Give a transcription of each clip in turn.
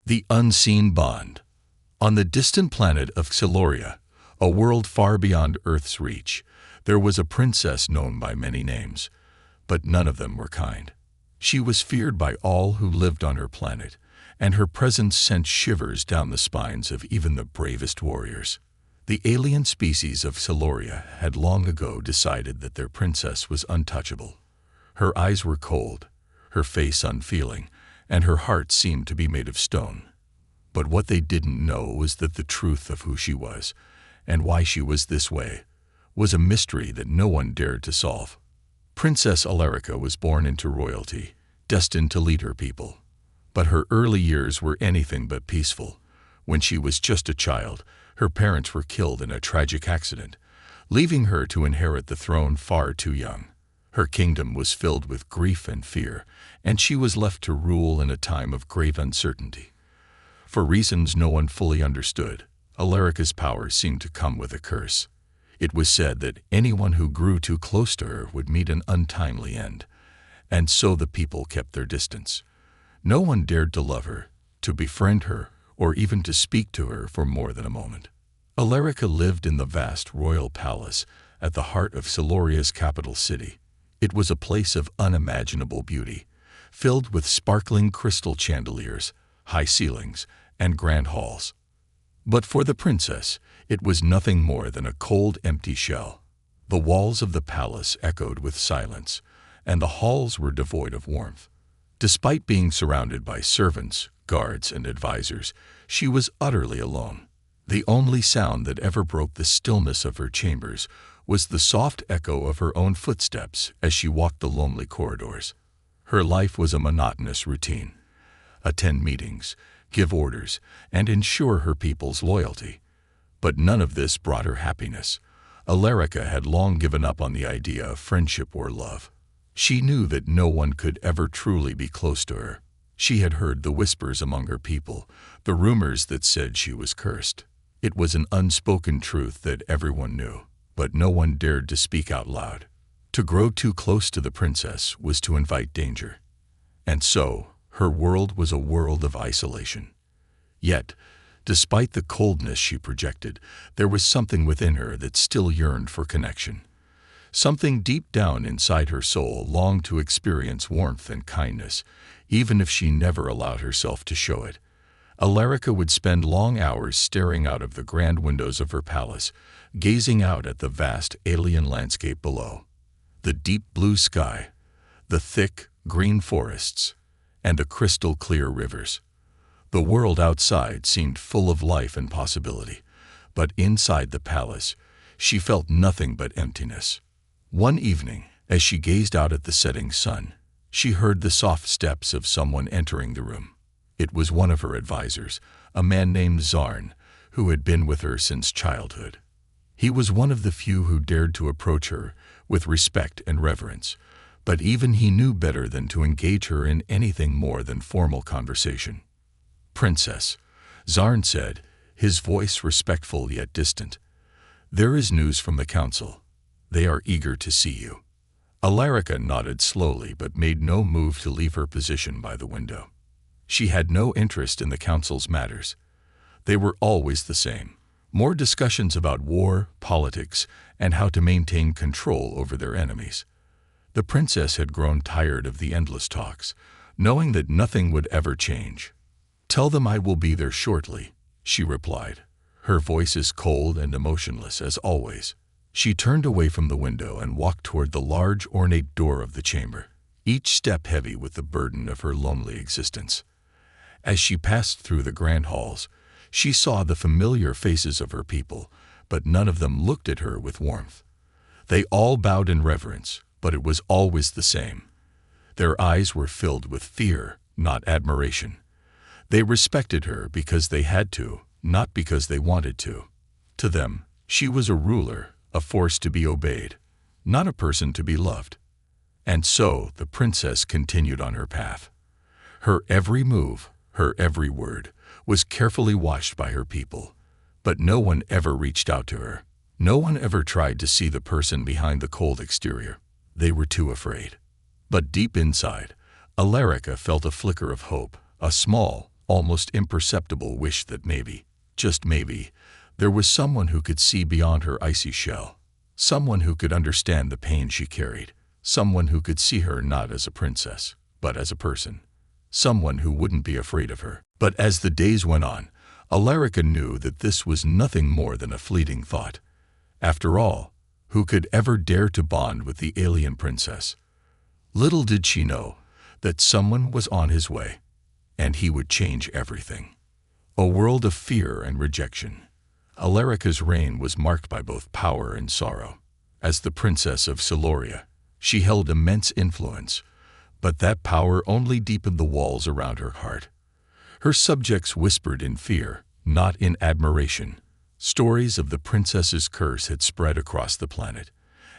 The Unseen Bond. On the distant planet of Xyloria, a world far beyond Earth's reach, there was a princess known by many names, but none of them were kind. She was feared by all who lived on her planet, and her presence sent shivers down the spines of even the bravest warriors. The alien species of Xyloria had long ago decided that their princess was untouchable. Her eyes were cold, her face unfeeling, and her heart seemed to be made of stone. But what they didn't know was that the truth of who she was, and why she was this way, was a mystery that no one dared to solve. Princess Alarica was born into royalty, destined to lead her people. But her early years were anything but peaceful. When she was just a child, her parents were killed in a tragic accident, leaving her to inherit the throne far too young. Her kingdom was filled with grief and fear, and she was left to rule in a time of grave uncertainty. For reasons no one fully understood, Alarica's power seemed to come with a curse. It was said that anyone who grew too close to her would meet an untimely end, and so the people kept their distance. No one dared to love her, to befriend her, or even to speak to her for more than a moment. Alarica lived in the vast royal palace at the heart of Xyloria's capital city. It was a place of unimaginable beauty, filled with sparkling crystal chandeliers, high ceilings, and grand halls. But for the princess, it was nothing more than a cold, empty shell. The walls of the palace echoed with silence, and the halls were devoid of warmth. Despite being surrounded by servants, guards, and advisors, she was utterly alone. The only sound that ever broke the stillness of her chambers was the soft echo of her own footsteps as she walked the lonely corridors. Her life was a monotonous routine. Attend meetings, give orders, and ensure her people's loyalty. But none of this brought her happiness. Alarica had long given up on the idea of friendship or love. She knew that no one could ever truly be close to her. She had heard the whispers among her people, the rumors that said she was cursed. It was an unspoken truth that everyone knew, but no one dared to speak out loud. To grow too close to the princess was to invite danger. And so, her world was a world of isolation. Yet, despite the coldness she projected, there was something within her that still yearned for connection. Something deep down inside her soul longed to experience warmth and kindness, even if she never allowed herself to show it. Alarica would spend long hours staring out of the grand windows of her palace, gazing out at the vast alien landscape below. The deep blue sky, the thick green forests, and the crystal-clear rivers. The world outside seemed full of life and possibility, but inside the palace, she felt nothing but emptiness. One evening, as she gazed out at the setting sun, she heard the soft steps of someone entering the room. It was one of her advisors, a man named Zarn, who had been with her since childhood. He was one of the few who dared to approach her with respect and reverence, but even he knew better than to engage her in anything more than formal conversation. "Princess," Zarn said, his voice respectful yet distant, "there is news from the council. They are eager to see you." Alarica nodded slowly but made no move to leave her position by the window. She had no interest in the council's matters. They were always the same. More discussions about war, politics, and how to maintain control over their enemies. The princess had grown tired of the endless talks, knowing that nothing would ever change. "Tell them I will be there shortly," she replied, her voice as cold and emotionless as always. She turned away from the window and walked toward the large, ornate door of the chamber, each step heavy with the burden of her lonely existence. As she passed through the grand halls, she saw the familiar faces of her people, but none of them looked at her with warmth. They all bowed in reverence, but it was always the same. Their eyes were filled with fear, not admiration. They respected her because they had to, not because they wanted to. To them, she was a ruler, a force to be obeyed, not a person to be loved. And so the princess continued on her path. Her every move, her every word, was carefully watched by her people, but no one ever reached out to her. No one ever tried to see the person behind the cold exterior. They were too afraid. But deep inside, Alarica felt a flicker of hope, a small, almost imperceptible wish that maybe, just maybe, there was someone who could see beyond her icy shell, someone who could understand the pain she carried, someone who could see her not as a princess, but as a person, someone who wouldn't be afraid of her. But as the days went on, Alarica knew that this was nothing more than a fleeting thought. After all, who could ever dare to bond with the alien princess? Little did she know that someone was on his way, and he would change everything. A world of fear and rejection. Alarica's reign was marked by both power and sorrow. As the princess of Siluria, she held immense influence, but that power only deepened the walls around her heart. Her subjects whispered in fear, not in admiration. Stories of the princess's curse had spread across the planet,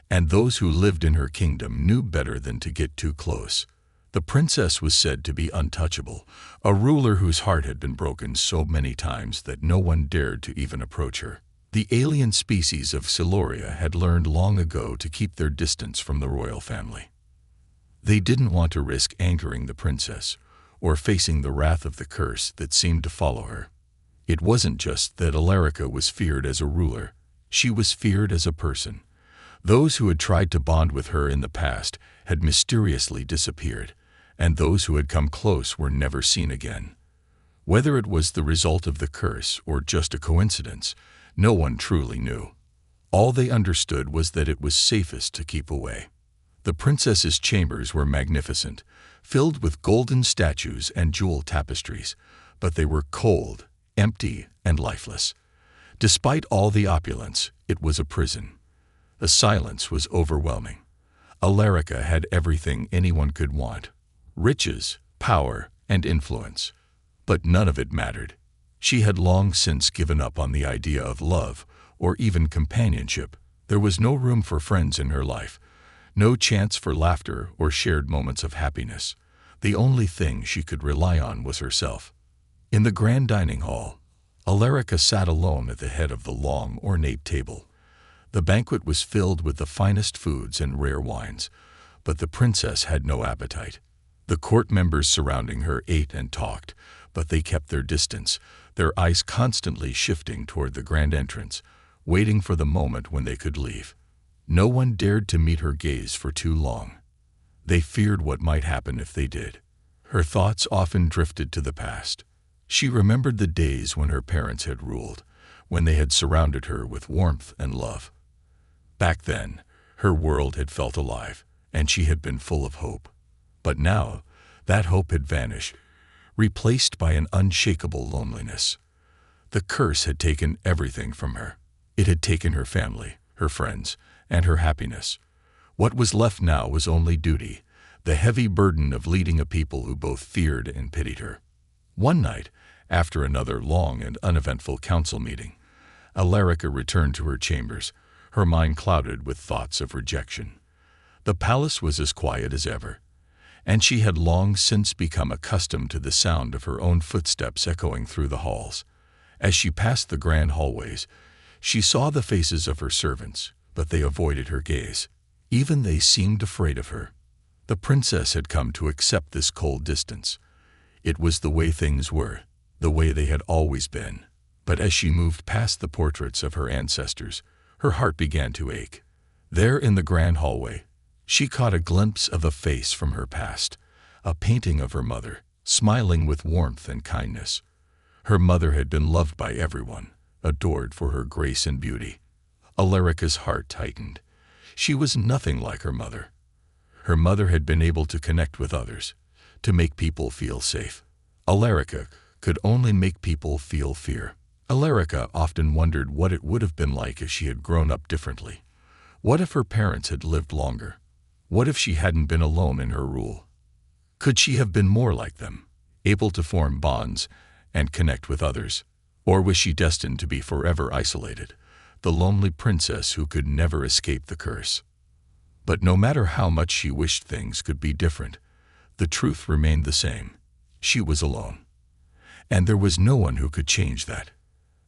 and those who lived in her kingdom knew better than to get too close. The princess was said to be untouchable, a ruler whose heart had been broken so many times that no one dared to even approach her. The alien species of Siluria had learned long ago to keep their distance from the royal family. They didn't want to risk angering the princess or facing the wrath of the curse that seemed to follow her. It wasn't just that Alarica was feared as a ruler, she was feared as a person. Those who had tried to bond with her in the past had mysteriously disappeared, and those who had come close were never seen again. Whether it was the result of the curse or just a coincidence, no one truly knew. All they understood was that it was safest to keep away. The princess's chambers were magnificent, filled with golden statues and jewel tapestries, but they were cold, empty, and lifeless. Despite all the opulence, it was a prison. The silence was overwhelming. Alarica had everything anyone could want: riches, power, and influence. But none of it mattered. She had long since given up on the idea of love or even companionship. There was no room for friends in her life, no chance for laughter or shared moments of happiness. The only thing she could rely on was herself. In the grand dining hall, Alarica sat alone at the head of the long, ornate table. The banquet was filled with the finest foods and rare wines, but the princess had no appetite. The court members surrounding her ate and talked, but they kept their distance, their eyes constantly shifting toward the grand entrance, waiting for the moment when they could leave. No one dared to meet her gaze for too long. They feared what might happen if they did. Her thoughts often drifted to the past. She remembered the days when her parents had ruled, when they had surrounded her with warmth and love. Back then, her world had felt alive, and she had been full of hope. But now, that hope had vanished, replaced by an unshakable loneliness. The curse had taken everything from her. It had taken her family, her friends, and her happiness. What was left now was only duty, the heavy burden of leading a people who both feared and pitied her. One night, after another long and uneventful council meeting, Alarica returned to her chambers, her mind clouded with thoughts of rejection. The palace was as quiet as ever, and she had long since become accustomed to the sound of her own footsteps echoing through the halls. As she passed the grand hallways, she saw the faces of her servants, but they avoided her gaze. Even they seemed afraid of her. The princess had come to accept this cold distance. It was the way things were, the way they had always been. But as she moved past the portraits of her ancestors, her heart began to ache. There in the grand hallway, she caught a glimpse of a face from her past, a painting of her mother, smiling with warmth and kindness. Her mother had been loved by everyone, adored for her grace and beauty. Alarica's heart tightened. She was nothing like her mother. Her mother had been able to connect with others, to make people feel safe. Alarica could only make people feel fear. Alarica often wondered what it would have been like if she had grown up differently. What if her parents had lived longer? What if she hadn't been alone in her rule? Could she have been more like them, able to form bonds and connect with others? Or was she destined to be forever isolated, the lonely princess who could never escape the curse? But no matter how much she wished things could be different, the truth remained the same. She was alone. And there was no one who could change that.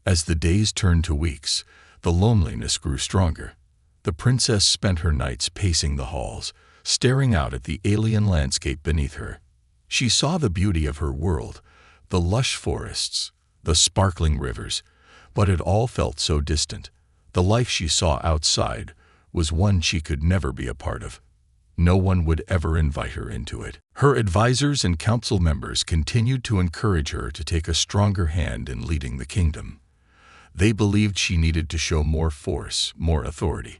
As the days turned to weeks, the loneliness grew stronger. The princess spent her nights pacing the halls, staring out at the alien landscape beneath her. She saw the beauty of her world, the lush forests, the sparkling rivers, but it all felt so distant. The life she saw outside was one she could never be a part of. No one would ever invite her into it. Her advisors and council members continued to encourage her to take a stronger hand in leading the kingdom. They believed she needed to show more force, more authority.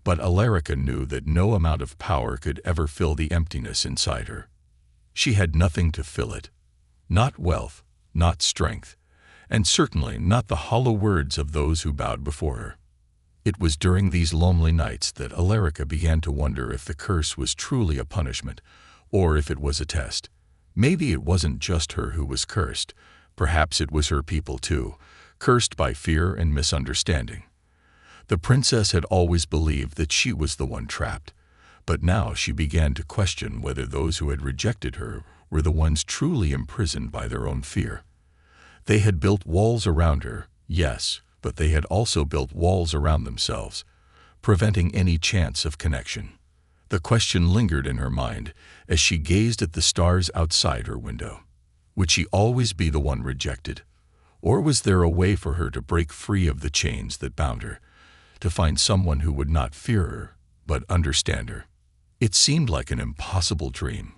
But Alarica knew that no amount of power could ever fill the emptiness inside her. She had nothing to fill it. Not wealth, not strength, and certainly not the hollow words of those who bowed before her. It was during these lonely nights that Alarica began to wonder if the curse was truly a punishment, or if it was a test. Maybe it wasn't just her who was cursed. Perhaps it was her people too, cursed by fear and misunderstanding. The princess had always believed that she was the one trapped, but now she began to question whether those who had rejected her were the ones truly imprisoned by their own fear. They had built walls around her, yes, but they had also built walls around themselves, preventing any chance of connection. The question lingered in her mind as she gazed at the stars outside her window. Would she always be the one rejected? Or was there a way for her to break free of the chains that bound her, to find someone who would not fear her, but understand her? It seemed like an impossible dream,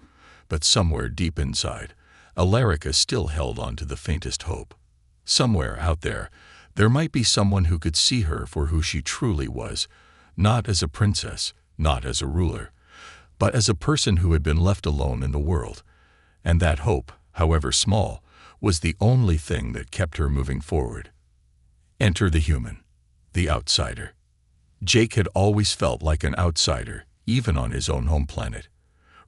but somewhere deep inside, Alarica still held on to the faintest hope. Somewhere out there might be someone who could see her for who she truly was, not as a princess, not as a ruler, but as a person who had been left alone in the world. And that hope, however small, was the only thing that kept her moving forward. Enter the human, the outsider. Jake had always felt like an outsider, even on his own home planet.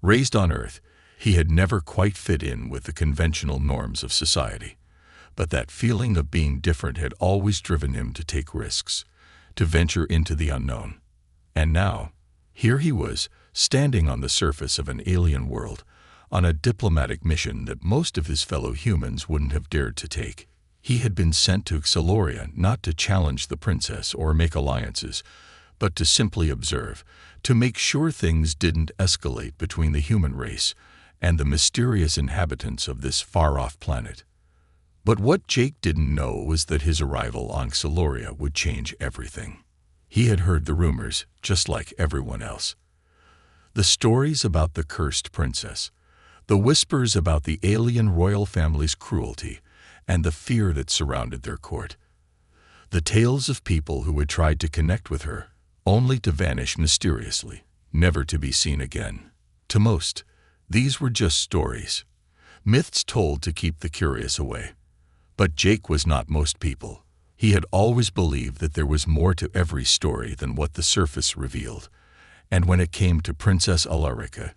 Raised on Earth, he had never quite fit in with the conventional norms of society. But that feeling of being different had always driven him to take risks, to venture into the unknown. And now, here he was, standing on the surface of an alien world, on a diplomatic mission that most of his fellow humans wouldn't have dared to take. He had been sent to Xaloria not to challenge the princess or make alliances, but to simply observe, to make sure things didn't escalate between the human race and the mysterious inhabitants of this far-off planet. But what Jake didn't know was that his arrival on Xaloria would change everything. He had heard the rumors, just like everyone else. The stories about the cursed princess, the whispers about the alien royal family's cruelty, and the fear that surrounded their court. The tales of people who had tried to connect with her, only to vanish mysteriously, never to be seen again. To most, these were just stories, myths told to keep the curious away. But Jake was not most people. He had always believed that there was more to every story than what the surface revealed. And when it came to Princess Alarica,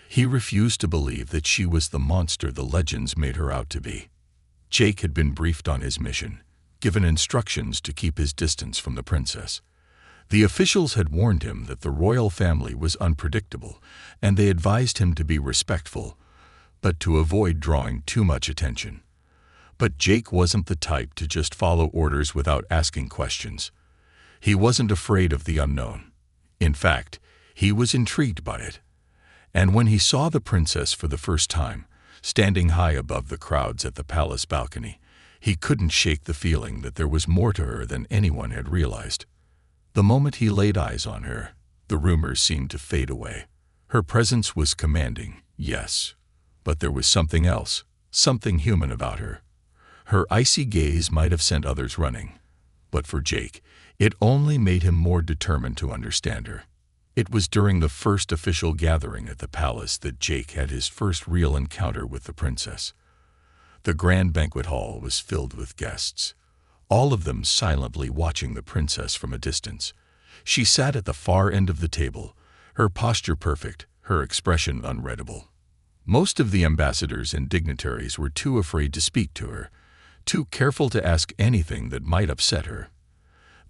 he refused to believe that she was the monster the legends made her out to be. Jake had been briefed on his mission, given instructions to keep his distance from the princess. The officials had warned him that the royal family was unpredictable, and they advised him to be respectful, but to avoid drawing too much attention. But Jake wasn't the type to just follow orders without asking questions. He wasn't afraid of the unknown. In fact, he was intrigued by it. And when he saw the princess for the first time, standing high above the crowds at the palace balcony, he couldn't shake the feeling that there was more to her than anyone had realized. The moment he laid eyes on her, the rumors seemed to fade away. Her presence was commanding, yes, but there was something else, something human about her. Her icy gaze might have sent others running, but for Jake, it only made him more determined to understand her. It was during the first official gathering at the palace that Jake had his first real encounter with the princess. The grand banquet hall was filled with guests, all of them silently watching the princess from a distance. She sat at the far end of the table, her posture perfect, her expression unreadable. Most of the ambassadors and dignitaries were too afraid to speak to her, too careful to ask anything that might upset her.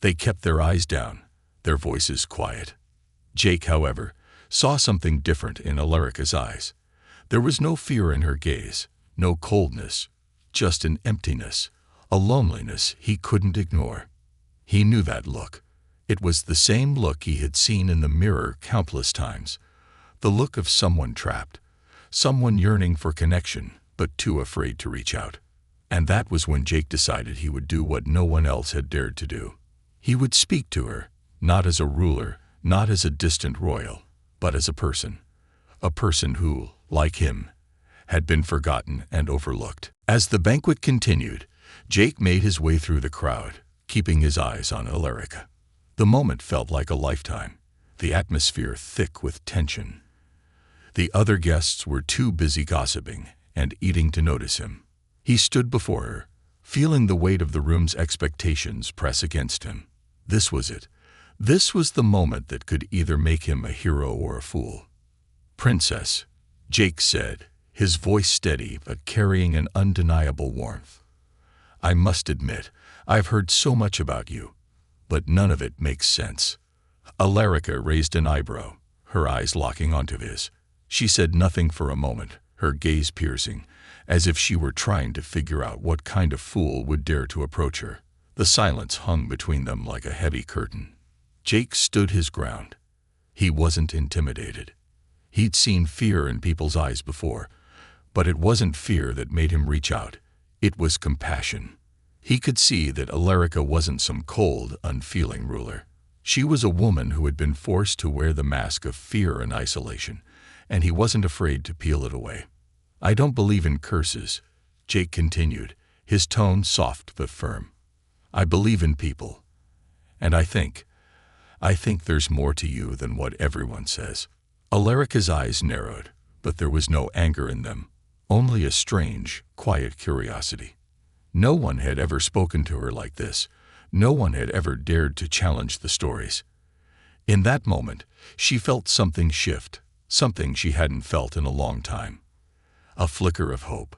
They kept their eyes down, their voices quiet. Jake, however, saw something different in Alarica's eyes. There was no fear in her gaze, no coldness, just an emptiness, a loneliness he couldn't ignore. He knew that look. It was the same look he had seen in the mirror countless times, the look of someone trapped, someone yearning for connection, but too afraid to reach out. And that was when Jake decided he would do what no one else had dared to do. He would speak to her, not as a ruler, not as a distant royal, but as a person. A person who, like him, had been forgotten and overlooked. As the banquet continued, Jake made his way through the crowd, keeping his eyes on Alarica. The moment felt like a lifetime, the atmosphere thick with tension. The other guests were too busy gossiping and eating to notice him. He stood before her, feeling the weight of the room's expectations press against him. This was it. This was the moment that could either make him a hero or a fool. "Princess," Jake said, his voice steady but carrying an undeniable warmth. "I must admit, I've heard so much about you, but none of it makes sense." Alarica raised an eyebrow, her eyes locking onto his. She said nothing for a moment, her gaze piercing, as if she were trying to figure out what kind of fool would dare to approach her. The silence hung between them like a heavy curtain. Jake stood his ground. He wasn't intimidated. He'd seen fear in people's eyes before, but it wasn't fear that made him reach out. It was compassion. He could see that Alarica wasn't some cold, unfeeling ruler. She was a woman who had been forced to wear the mask of fear and isolation, and he wasn't afraid to peel it away. "I don't believe in curses," Jake continued, his tone soft but firm. "I believe in people. And I think there's more to you than what everyone says." Alarica's eyes narrowed, but there was no anger in them, only a strange, quiet curiosity. No one had ever spoken to her like this. No one had ever dared to challenge the stories. In that moment, she felt something shift, something she hadn't felt in a long time. A flicker of hope.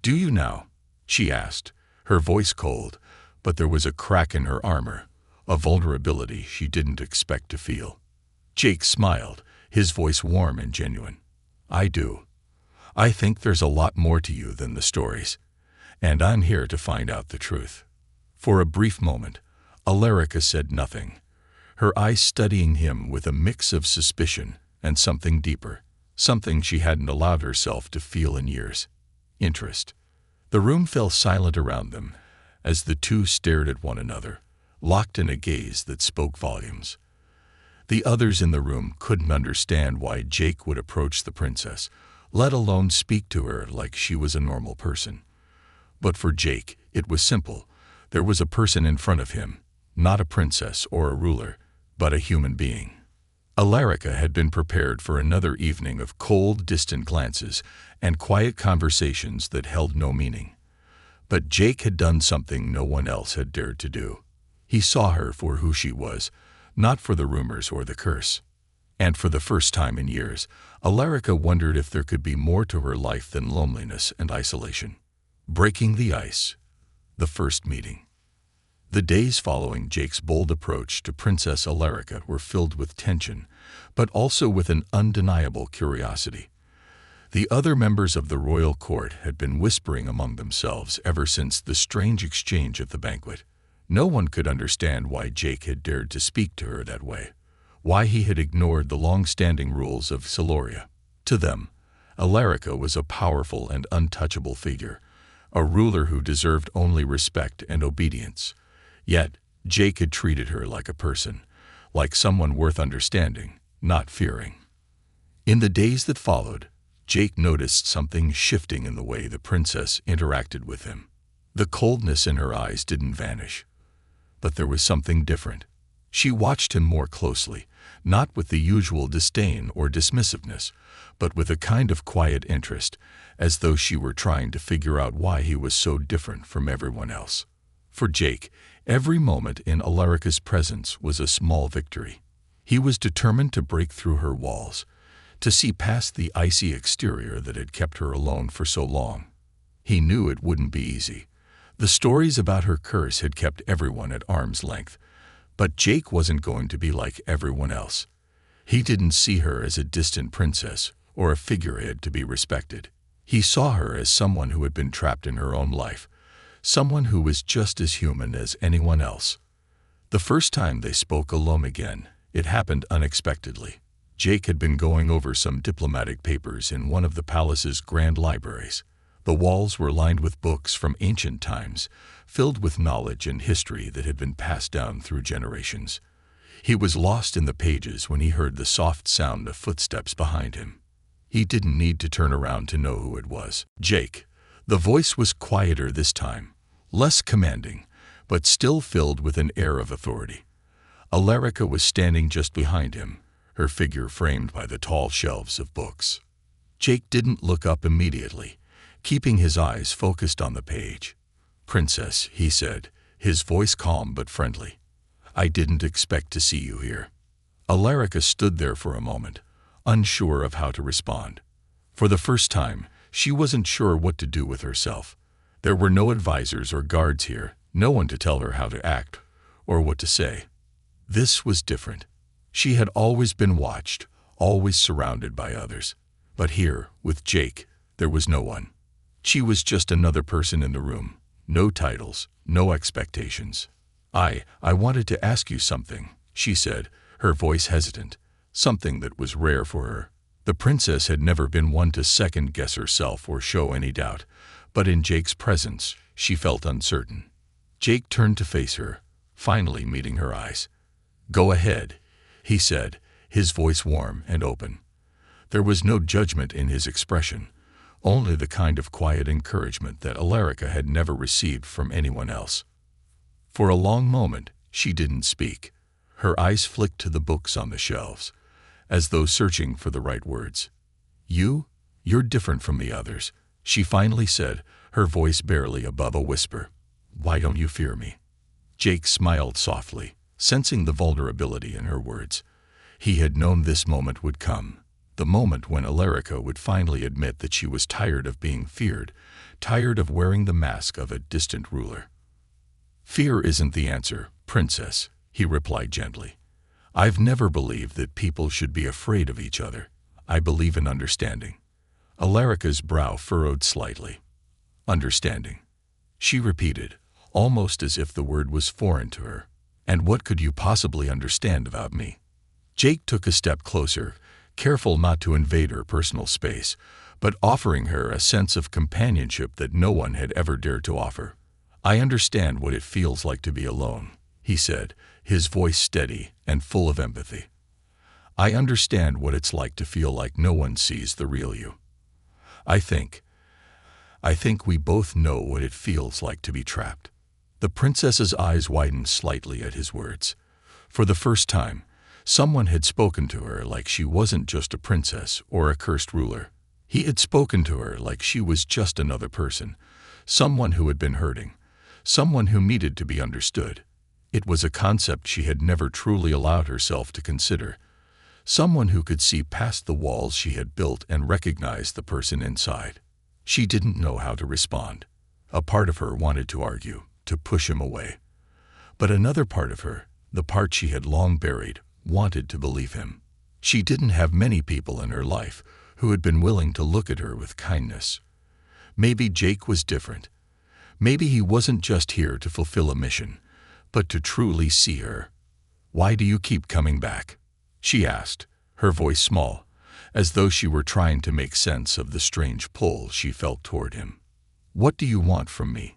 "Do you now?" she asked, her voice cold, but there was a crack in her armor, a vulnerability she didn't expect to feel. Jake smiled, his voice warm and genuine. "I do. I think there's a lot more to you than the stories, and I'm here to find out the truth." For a brief moment, Alarica said nothing, her eyes studying him with a mix of suspicion and something deeper, something she hadn't allowed herself to feel in years: interest. The room fell silent around them as the two stared at one another, locked in a gaze that spoke volumes. The others in the room couldn't understand why Jake would approach the princess, let alone speak to her like she was a normal person. But for Jake, it was simple. There was a person in front of him, not a princess or a ruler, but a human being. Alarica had been prepared for another evening of cold, distant glances and quiet conversations that held no meaning. But Jake had done something no one else had dared to do. He saw her for who she was, not for the rumors or the curse. And for the first time in years, Alarica wondered if there could be more to her life than loneliness and isolation. Breaking the ice. The first meeting. The days following Jake's bold approach to Princess Alarica were filled with tension, but also with an undeniable curiosity. The other members of the royal court had been whispering among themselves ever since the strange exchange at the banquet. No one could understand why Jake had dared to speak to her that way, why he had ignored the long-standing rules of Siloria. To them, Alarica was a powerful and untouchable figure, a ruler who deserved only respect and obedience. Yet, Jake had treated her like a person, like someone worth understanding, not fearing. In the days that followed, Jake noticed something shifting in the way the princess interacted with him. The coldness in her eyes didn't vanish, but there was something different. She watched him more closely, not with the usual disdain or dismissiveness, but with a kind of quiet interest, as though she were trying to figure out why he was so different from everyone else. For Jake, every moment in Alarica's presence was a small victory. He was determined to break through her walls, to see past the icy exterior that had kept her alone for so long. He knew it wouldn't be easy. The stories about her curse had kept everyone at arm's length, but Jake wasn't going to be like everyone else. He didn't see her as a distant princess or a figurehead to be respected. He saw her as someone who had been trapped in her own life, someone who was just as human as anyone else. The first time they spoke alone again, it happened unexpectedly. Jake had been going over some diplomatic papers in one of the palace's grand libraries. The walls were lined with books from ancient times, filled with knowledge and history that had been passed down through generations. He was lost in the pages when he heard the soft sound of footsteps behind him. He didn't need to turn around to know who it was. Jake. The voice was quieter this time, less commanding, but still filled with an air of authority. Alarica was standing just behind him, her figure framed by the tall shelves of books. Jake didn't look up immediately, keeping his eyes focused on the page. "Princess," he said, his voice calm but friendly. "I didn't expect to see you here." Alarica stood there for a moment, unsure of how to respond. For the first time, she wasn't sure what to do with herself. There were no advisors or guards here, no one to tell her how to act or what to say. This was different. She had always been watched, always surrounded by others. But here, with Jake, there was no one. She was just another person in the room. No titles, no expectations. I wanted to ask you something," she said, her voice hesitant, something that was rare for her. The princess had never been one to second-guess herself or show any doubt, but in Jake's presence, she felt uncertain. Jake turned to face her, finally meeting her eyes. "Go ahead," he said, his voice warm and open. There was no judgment in his expression, only the kind of quiet encouragement that Alarica had never received from anyone else. For a long moment, she didn't speak. Her eyes flicked to the books on the shelves, as though searching for the right words. You're different from the others," she finally said, her voice barely above a whisper. "Why don't you fear me?" Jake smiled softly, sensing the vulnerability in her words. He had known this moment would come, the moment when Alarica would finally admit that she was tired of being feared, tired of wearing the mask of a distant ruler. "Fear isn't the answer, princess," he replied gently. "I've never believed that people should be afraid of each other. I believe in understanding." Alarica's brow furrowed slightly. "Understanding," she repeated, almost as if the word was foreign to her. "And what could you possibly understand about me?" Jake took a step closer, careful not to invade her personal space, but offering her a sense of companionship that no one had ever dared to offer. "I understand what it feels like to be alone," he said, his voice steady and full of empathy. "I understand what it's like to feel like no one sees the real you. I think we both know what it feels like to be trapped." The princess's eyes widened slightly at his words. For the first time, someone had spoken to her like she wasn't just a princess or a cursed ruler. He had spoken to her like she was just another person, someone who had been hurting, someone who needed to be understood. It was a concept she had never truly allowed herself to consider. Someone who could see past the walls she had built and recognize the person inside. She didn't know how to respond. A part of her wanted to argue, to push him away. But another part of her, the part she had long buried, wanted to believe him. She didn't have many people in her life who had been willing to look at her with kindness. Maybe Jake was different. Maybe he wasn't just here to fulfill a mission, but to truly see her. "Why do you keep coming back?" she asked, her voice small, as though she were trying to make sense of the strange pull she felt toward him. "What do you want from me?"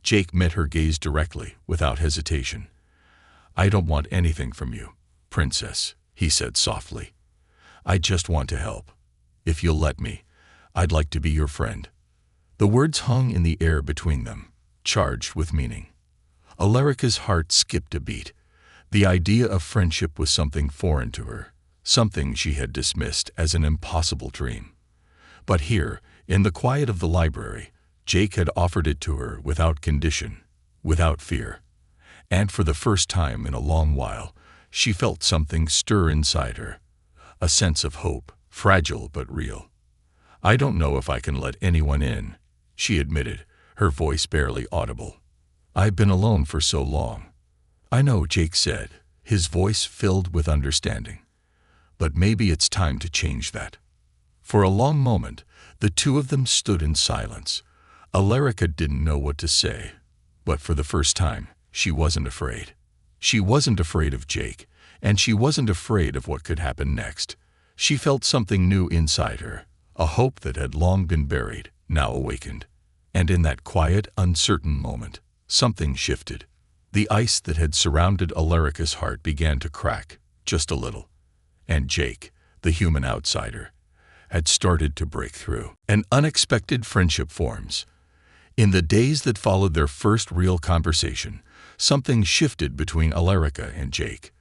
Jake met her gaze directly, without hesitation. "I don't want anything from you, princess," he said softly. "I just want to help. If you'll let me, I'd like to be your friend." The words hung in the air between them, charged with meaning. Alarica's heart skipped a beat. The idea of friendship was something foreign to her, something she had dismissed as an impossible dream. But here, in the quiet of the library, Jake had offered it to her without condition, without fear. And for the first time in a long while, she felt something stir inside her, a sense of hope, fragile but real. "I don't know if I can let anyone in," she admitted, her voice barely audible. "I've been alone for so long." "I know," Jake said, his voice filled with understanding. "But maybe it's time to change that." For a long moment, the two of them stood in silence. Alarica didn't know what to say, but for the first time, she wasn't afraid. She wasn't afraid of Jake, and she wasn't afraid of what could happen next. She felt something new inside her, a hope that had long been buried, now awakened. And in that quiet, uncertain moment, something shifted. The ice that had surrounded Alarica's heart began to crack, just a little. And Jake, the human outsider, had started to break through. An unexpected friendship forms. In the days that followed their first real conversation, something shifted between Alarica and Jake.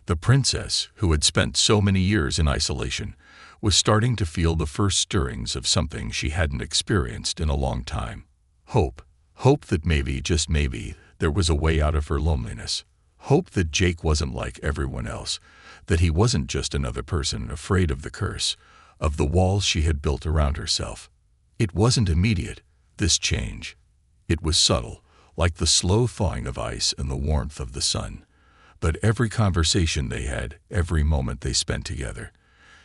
The princess, who had spent so many years in isolation, was starting to feel the first stirrings of something she hadn't experienced in a long time. Hope. Hope that maybe, just maybe, there was a way out of her loneliness. Hope that Jake wasn't like everyone else, that he wasn't just another person afraid of the curse, of the walls she had built around herself. It wasn't immediate, this change. It was subtle, like the slow thawing of ice in the warmth of the sun. But every conversation they had, every moment they spent together,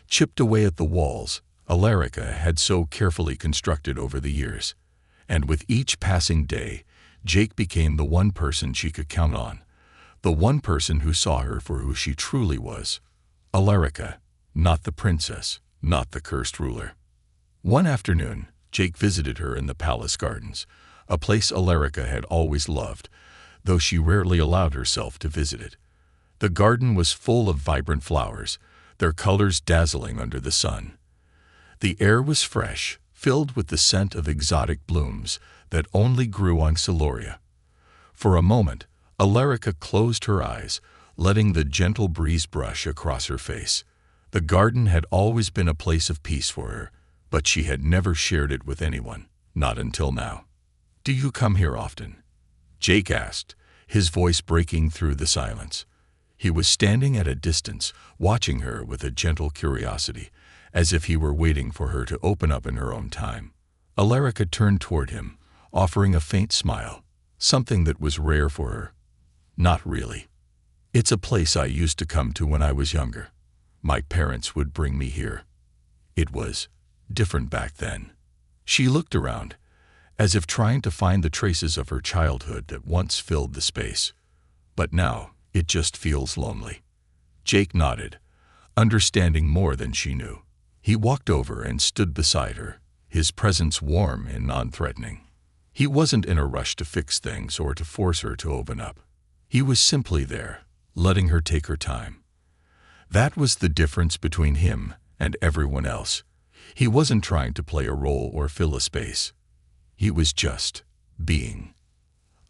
chipped away at the walls Alarica had so carefully constructed over the years. And with each passing day, Jake became the one person she could count on, the one person who saw her for who she truly was. Alarica, not the princess, not the cursed ruler. One afternoon, Jake visited her in the palace gardens, a place Alarica had always loved, though she rarely allowed herself to visit it. The garden was full of vibrant flowers, their colors dazzling under the sun. The air was fresh, filled with the scent of exotic blooms that only grew on Siluria. For a moment, Alarica closed her eyes, letting the gentle breeze brush across her face. The garden had always been a place of peace for her, but she had never shared it with anyone, not until now. "Do you come here often?" Jake asked, his voice breaking through the silence. He was standing at a distance, watching her with a gentle curiosity, as if he were waiting for her to open up in her own time. Alarica turned toward him, offering a faint smile, something that was rare for her. "Not really. It's a place I used to come to when I was younger. My parents would bring me here. It was different back then." She looked around, as if trying to find the traces of her childhood that once filled the space. But now, it just feels lonely. Jake nodded, understanding more than she knew. He walked over and stood beside her, his presence warm and non-threatening. He wasn't in a rush to fix things or to force her to open up. He was simply there, letting her take her time. That was the difference between him and everyone else. He wasn't trying to play a role or fill a space. He was just being.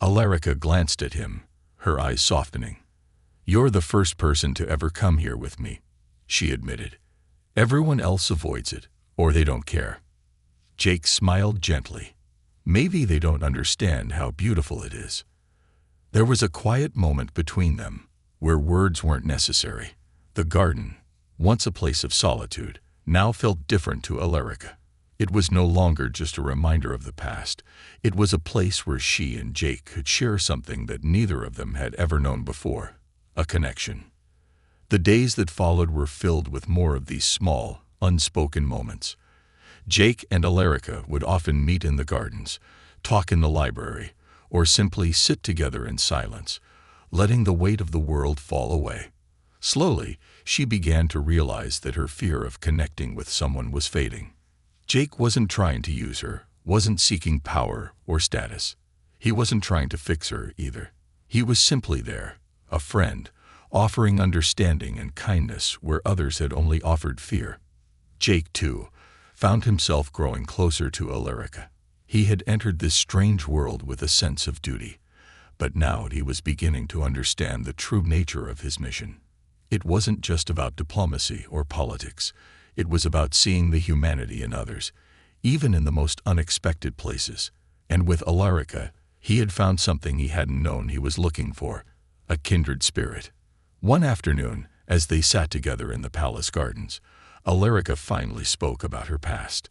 Alarica glanced at him, her eyes softening. "You're the first person to ever come here with me," she admitted. "Everyone else avoids it, or they don't care." Jake smiled gently. "Maybe they don't understand how beautiful it is." There was a quiet moment between them, where words weren't necessary. The garden, once a place of solitude, now felt different to Alarica. It was no longer just a reminder of the past. It was a place where she and Jake could share something that neither of them had ever known before, a connection. The days that followed were filled with more of these small, unspoken moments. Jake and Alarica would often meet in the gardens, talk in the library, or simply sit together in silence, letting the weight of the world fall away. Slowly, she began to realize that her fear of connecting with someone was fading. Jake wasn't trying to use her, wasn't seeking power or status. He wasn't trying to fix her either. He was simply there, a friend, offering understanding and kindness where others had only offered fear. Jake, too, found himself growing closer to Alarica. He had entered this strange world with a sense of duty, but now he was beginning to understand the true nature of his mission. It wasn't just about diplomacy or politics. It was about seeing the humanity in others, even in the most unexpected places. And with Alarica, he had found something he hadn't known he was looking for, a kindred spirit. One afternoon, as they sat together in the palace gardens, Alarica finally spoke about her past.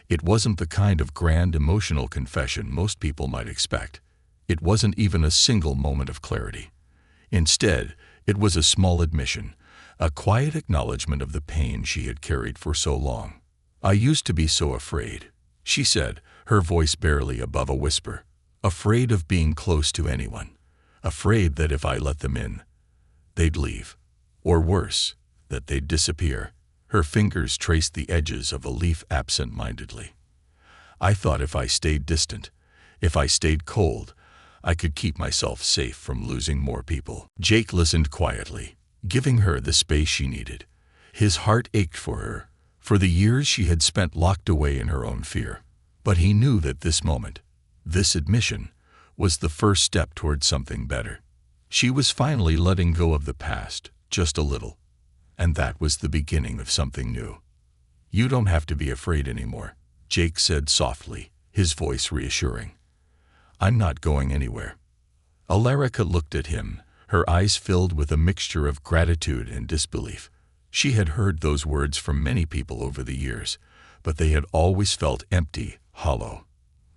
It wasn't the kind of grand emotional confession most people might expect. It wasn't even a single moment of clarity. Instead, it was a small admission, a quiet acknowledgement of the pain she had carried for so long. "I used to be so afraid," she said, her voice barely above a whisper. "Afraid of being close to anyone. Afraid that if I let them in, they'd leave. Or worse, that they'd disappear." Her fingers traced the edges of a leaf absent-mindedly. I thought if I stayed distant, if I stayed cold, I could keep myself safe from losing more people. Jake listened quietly, giving her the space she needed. His heart ached for her, for the years she had spent locked away in her own fear. But he knew that this moment, this admission, was the first step toward something better. She was finally letting go of the past, just a little. And that was the beginning of something new. "You don't have to be afraid anymore," Jake said softly, his voice reassuring. "I'm not going anywhere." Alarica looked at him, her eyes filled with a mixture of gratitude and disbelief. She had heard those words from many people over the years, but they had always felt empty, hollow.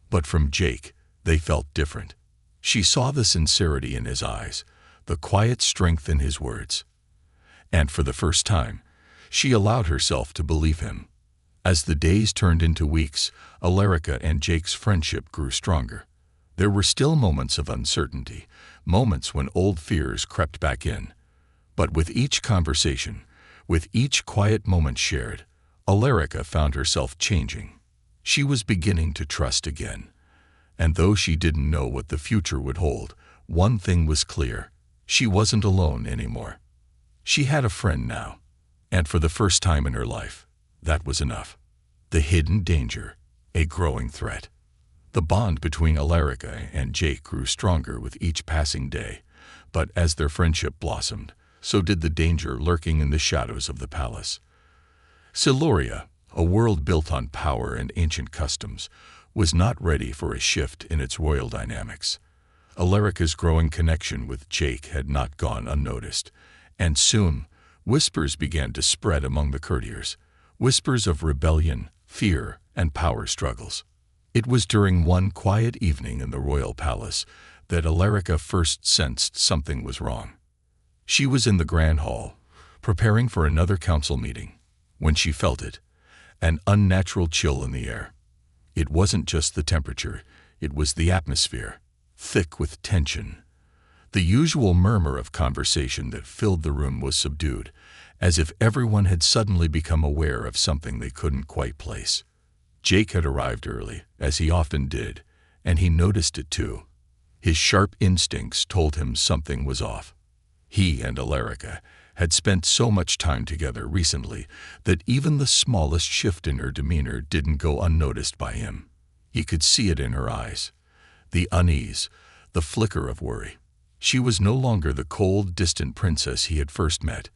But from Jake, they felt different. She saw the sincerity in his eyes, the quiet strength in his words. And for the first time, she allowed herself to believe him. As the days turned into weeks, Alarica and Jake's friendship grew stronger. There were still moments of uncertainty, moments when old fears crept back in. But with each conversation, with each quiet moment shared, Alarica found herself changing. She was beginning to trust again. And though she didn't know what the future would hold, one thing was clear: she wasn't alone anymore. She had a friend now, and for the first time in her life, that was enough. The hidden danger, a growing threat. The bond between Alarica and Jake grew stronger with each passing day, but as their friendship blossomed, so did the danger lurking in the shadows of the palace. Siluria, a world built on power and ancient customs, was not ready for a shift in its royal dynamics. Alarica's growing connection with Jake had not gone unnoticed, and soon whispers began to spread among the courtiers, whispers of rebellion, fear, and power struggles. It was during one quiet evening in the royal palace that Alarica first sensed something was wrong. She was in the grand hall, preparing for another council meeting, when she felt it, an unnatural chill in the air. It wasn't just the temperature, it was the atmosphere, thick with tension. The usual murmur of conversation that filled the room was subdued, as if everyone had suddenly become aware of something they couldn't quite place. Jake had arrived early, as he often did, and he noticed it too. His sharp instincts told him something was off. He and Alarica had spent so much time together recently that even the smallest shift in her demeanor didn't go unnoticed by him. He could see it in her eyes, the unease, the flicker of worry. She was no longer the cold, distant princess he had first met.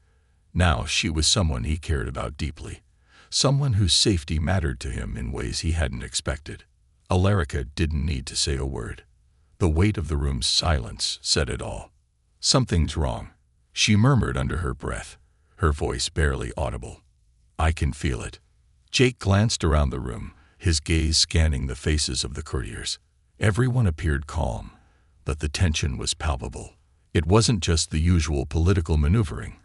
Now she was someone he cared about deeply, someone whose safety mattered to him in ways he hadn't expected. Alarica didn't need to say a word. The weight of the room's silence said it all. "Something's wrong," she murmured under her breath, her voice barely audible. "I can feel it." Jake glanced around the room, his gaze scanning the faces of the courtiers. Everyone appeared calm, but the tension was palpable. It wasn't just the usual political maneuvering.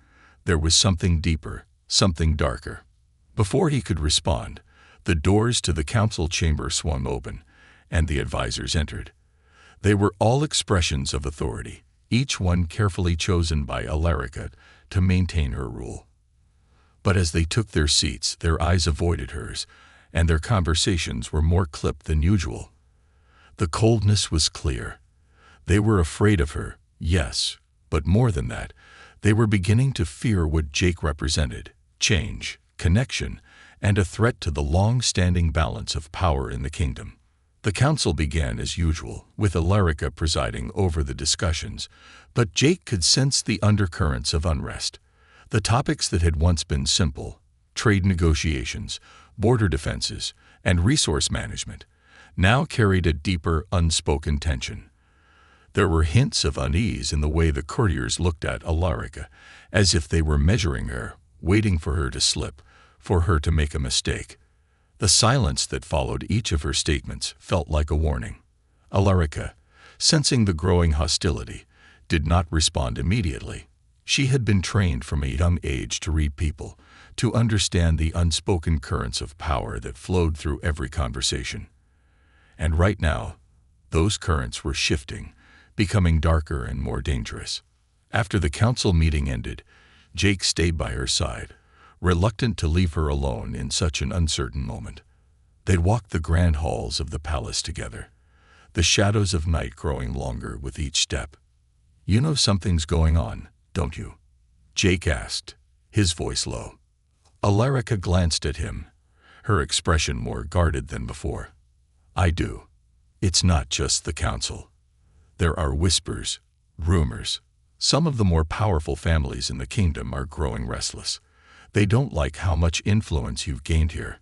There was something deeper, something darker. Before he could respond, the doors to the council chamber swung open, and the advisors entered. They were all expressions of authority, each one carefully chosen by Alarica to maintain her rule. But as they took their seats, their eyes avoided hers, and their conversations were more clipped than usual. The coldness was clear. They were afraid of her, yes, but more than that, they were beginning to fear what Jake represented: change, connection, and a threat to the long-standing balance of power in the kingdom. The council began as usual, with Alarica presiding over the discussions, but Jake could sense the undercurrents of unrest. The topics that had once been simple, trade negotiations, border defenses, and resource management, now carried a deeper, unspoken tension. There were hints of unease in the way the courtiers looked at Alarica, as if they were measuring her, waiting for her to slip, for her to make a mistake. The silence that followed each of her statements felt like a warning. Alarica, sensing the growing hostility, did not respond immediately. She had been trained from a young age to read people, to understand the unspoken currents of power that flowed through every conversation. And right now, those currents were shifting, becoming darker and more dangerous. After the council meeting ended, Jake stayed by her side, reluctant to leave her alone in such an uncertain moment. They walked the grand halls of the palace together, the shadows of night growing longer with each step. "You know something's going on, don't you?" Jake asked, his voice low. Alarica glanced at him, her expression more guarded than before. "I do. It's not just the council. There are whispers, rumors. Some of the more powerful families in the kingdom are growing restless. They don't like how much influence you've gained here.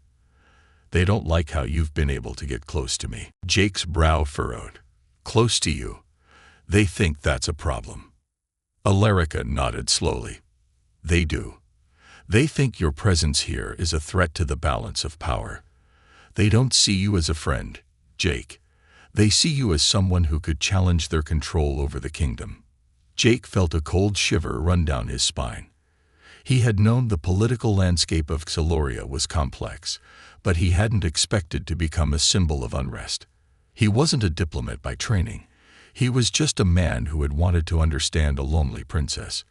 They don't like how you've been able to get close to me." Jake's brow furrowed. "Close to you? They think that's a problem." Alarica nodded slowly. "They do. They think your presence here is a threat to the balance of power. They don't see you as a friend, Jake. They see you as someone who could challenge their control over the kingdom." Jake felt a cold shiver run down his spine. He had known the political landscape of Xeloria was complex, but he hadn't expected to become a symbol of unrest. He wasn't a diplomat by training. He was just a man who had wanted to understand a lonely princess.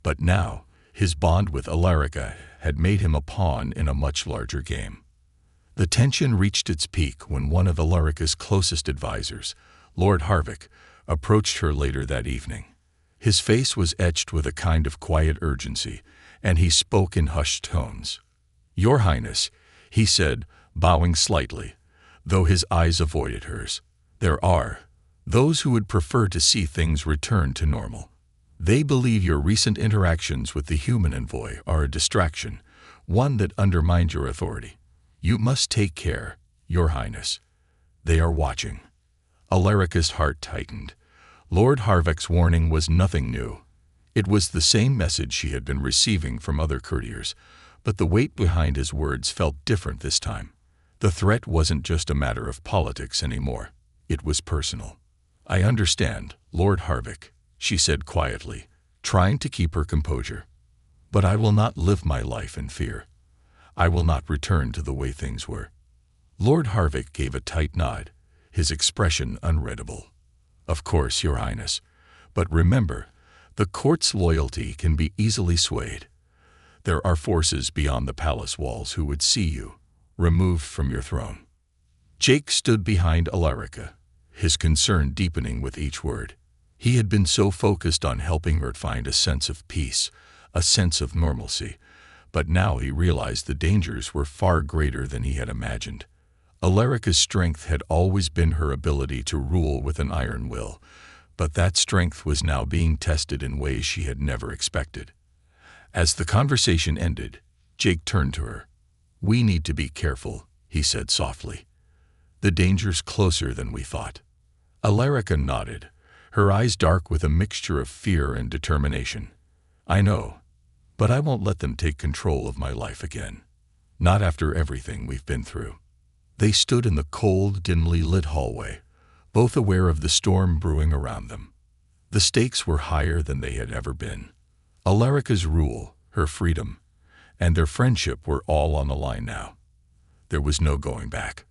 But now, his bond with Alarica had made him a pawn in a much larger game. The tension reached its peak when one of Alarica's closest advisors, Lord Harvick, approached her later that evening. His face was etched with a kind of quiet urgency, and he spoke in hushed tones. "Your Highness," he said, bowing slightly, though his eyes avoided hers, "there are those who would prefer to see things return to normal. They believe your recent interactions with the human envoy are a distraction, one that undermined your authority. You must take care, Your Highness. They are watching." Alarica's heart tightened. Lord Harvick's warning was nothing new. It was the same message she had been receiving from other courtiers, but the weight behind his words felt different this time. The threat wasn't just a matter of politics anymore. It was personal. "I understand, Lord Harvick," she said quietly, trying to keep her composure. "But I will not live my life in fear. I will not return to the way things were." Lord Harvick gave a tight nod, his expression unreadable. "Of course, Your Highness. But remember, the court's loyalty can be easily swayed. There are forces beyond the palace walls who would see you removed from your throne." Jake stood behind Alarica, his concern deepening with each word. He had been so focused on helping her find a sense of peace, a sense of normalcy, but now he realized the dangers were far greater than he had imagined. Alarica's strength had always been her ability to rule with an iron will, but that strength was now being tested in ways she had never expected. As the conversation ended, Jake turned to her. "We need to be careful," he said softly. "The danger's closer than we thought." Alarica nodded, her eyes dark with a mixture of fear and determination. "I know, but I won't let them take control of my life again. Not after everything we've been through." They stood in the cold, dimly lit hallway, both aware of the storm brewing around them. The stakes were higher than they had ever been. Alarica's rule, her freedom, and their friendship were all on the line now. There was no going back.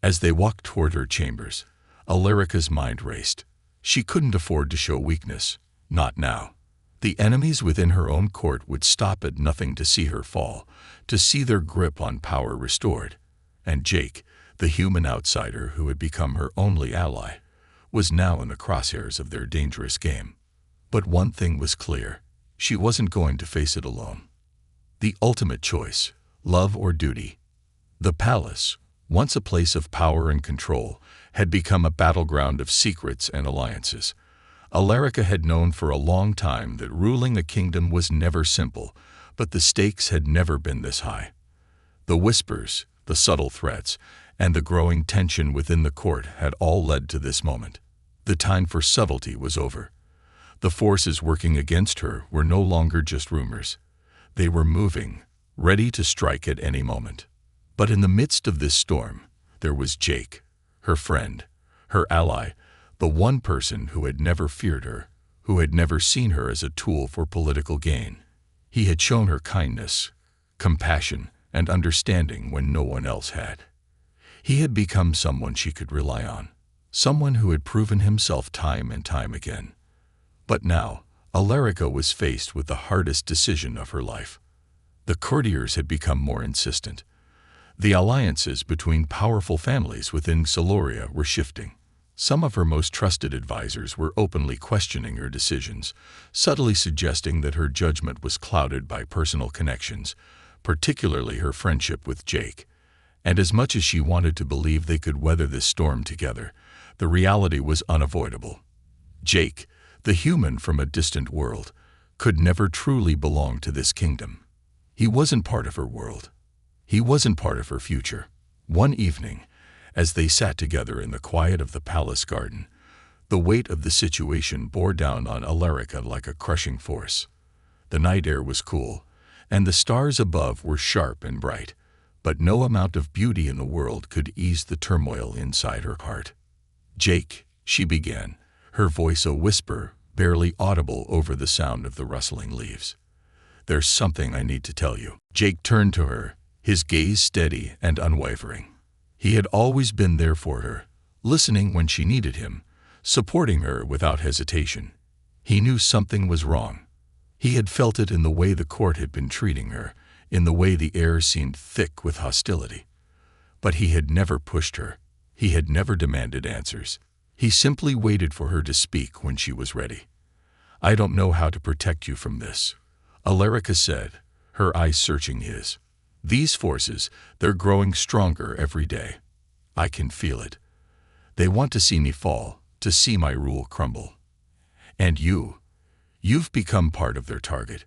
As they walked toward her chambers, Alarica's mind raced. She couldn't afford to show weakness, not now. The enemies within her own court would stop at nothing to see her fall, to see their grip on power restored. And Jake, the human outsider who had become her only ally, was now in the crosshairs of their dangerous game. But one thing was clear. She wasn't going to face it alone. The ultimate choice, love or duty. The palace, once a place of power and control, had become a battleground of secrets and alliances. Alarica had known for a long time that ruling a kingdom was never simple, but the stakes had never been this high. The whispers, the subtle threats, and the growing tension within the court had all led to this moment. The time for subtlety was over. The forces working against her were no longer just rumors. They were moving, ready to strike at any moment. But in the midst of this storm, there was Jake, her friend, her ally, the one person who had never feared her, who had never seen her as a tool for political gain. He had shown her kindness, compassion, and understanding when no one else had. He had become someone she could rely on, someone who had proven himself time and time again. But now, Alarica was faced with the hardest decision of her life. The courtiers had become more insistent. The alliances between powerful families within Siluria were shifting. Some of her most trusted advisors were openly questioning her decisions, subtly suggesting that her judgment was clouded by personal connections, particularly her friendship with Jake. And as much as she wanted to believe they could weather this storm together, the reality was unavoidable. Jake, the human from a distant world, could never truly belong to this kingdom. He wasn't part of her world. He wasn't part of her future. One evening, as they sat together in the quiet of the palace garden, the weight of the situation bore down on Alarica like a crushing force. The night air was cool, and the stars above were sharp and bright, but no amount of beauty in the world could ease the turmoil inside her heart. "Jake," she began, her voice a whisper, barely audible over the sound of the rustling leaves. "There's something I need to tell you." Jake turned to her, his gaze steady and unwavering. He had always been there for her, listening when she needed him, supporting her without hesitation. He knew something was wrong. He had felt it in the way the court had been treating her, in the way the air seemed thick with hostility. But he had never pushed her. He had never demanded answers. He simply waited for her to speak when she was ready. "I don't know how to protect you from this," Alarica said, her eyes searching his. "These forces, they're growing stronger every day. I can feel it. They want to see me fall, to see my rule crumble. And you've become part of their target.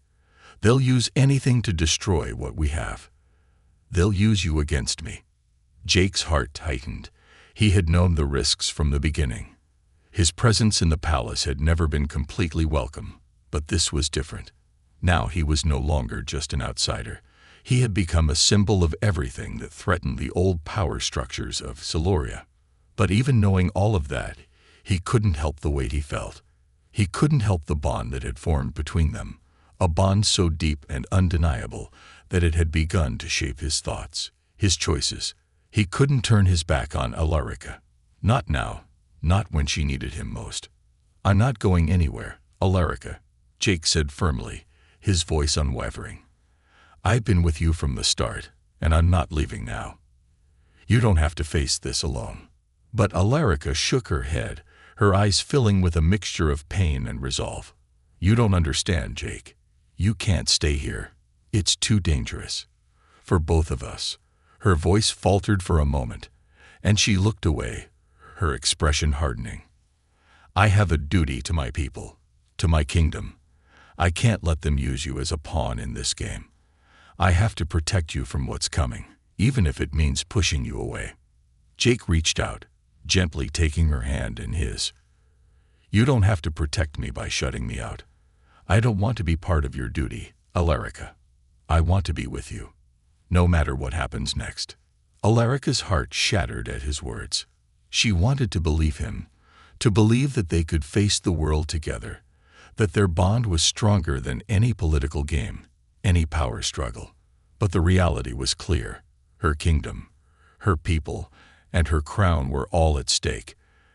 They'll use anything to destroy what we have. They'll use you against me." Jake's heart tightened. He had known the risks from the beginning. His presence in the palace had never been completely welcome, but this was different. Now he was no longer just an outsider. He had become a symbol of everything that threatened the old power structures of Siluria. But even knowing all of that, he couldn't help the weight he felt. He couldn't help the bond that had formed between them, a bond so deep and undeniable that it had begun to shape his thoughts, his choices. He couldn't turn his back on Alarica. Not now, not when she needed him most. "I'm not going anywhere, Alarica," Jake said firmly, his voice unwavering. "I've been with you from the start, and I'm not leaving now. You don't have to face this alone." But Alarica shook her head, her eyes filling with a mixture of pain and resolve. "You don't understand, Jake. You can't stay here. It's too dangerous. For both of us." Her voice faltered for a moment, and she looked away, her expression hardening. "I have a duty to my people, to my kingdom. I can't let them use you as a pawn in this game. I have to protect you from what's coming, even if it means pushing you away." Jake reached out, gently taking her hand in his. "You don't have to protect me by shutting me out. I don't want to be part of your duty, Alarica. I want to be with you, no matter what happens next." Alarica's heart shattered at his words. She wanted to believe him, to believe that they could face the world together, that their bond was stronger than any political game, any power struggle. But the reality was clear. Her kingdom, her people, and her crown were all at stake,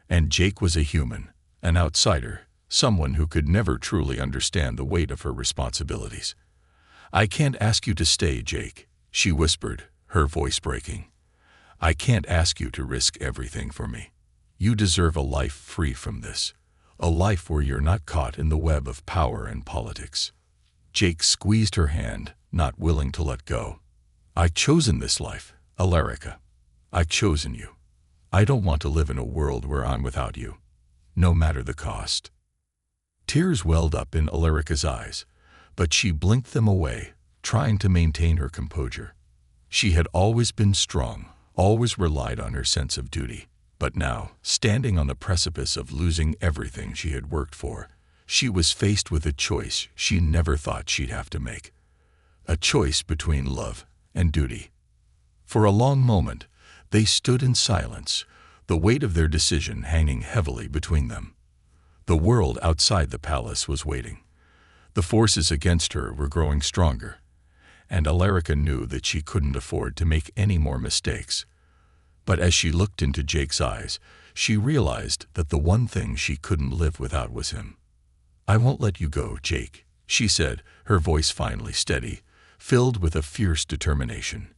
and Jake was a human, an outsider, someone who could never truly understand the weight of her responsibilities. "I can't ask you to stay, Jake," she whispered, her voice breaking. "I can't ask you to risk everything for me. You deserve a life free from this, a life where you're not caught in the web of power and politics." Jake squeezed her hand, not willing to let go. "I've chosen this life, Alarica. I've chosen you. I don't want to live in a world where I'm without you, no matter the cost." Tears welled up in Alarica's eyes, but she blinked them away, trying to maintain her composure. She had always been strong, always relied on her sense of duty. But now, standing on the precipice of losing everything she had worked for, she was faced with a choice she never thought she'd have to make. A choice between love and duty. For a long moment, they stood in silence, the weight of their decision hanging heavily between them. The world outside the palace was waiting. The forces against her were growing stronger, and Alarica knew that she couldn't afford to make any more mistakes. But as she looked into Jake's eyes, she realized that the one thing she couldn't live without was him. "I won't let you go, Jake," she said, her voice finally steady, filled with a fierce determination.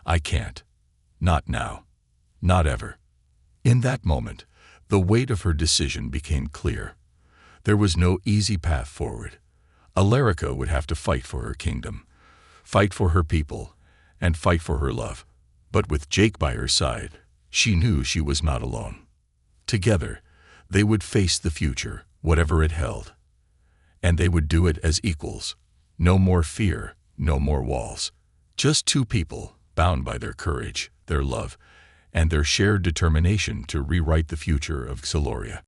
"I can't. Not now. Not ever. In that moment, the weight of her decision became clear. There was no easy path forward. Alarica would have to fight for her kingdom, fight for her people, and fight for her love. But with Jake by her side, she knew she was not alone. Together, they would face the future, whatever it held. And they would do it as equals. No more fear, no more walls. Just two people, bound by their courage, their love, and their shared determination to rewrite the future of Xyloria.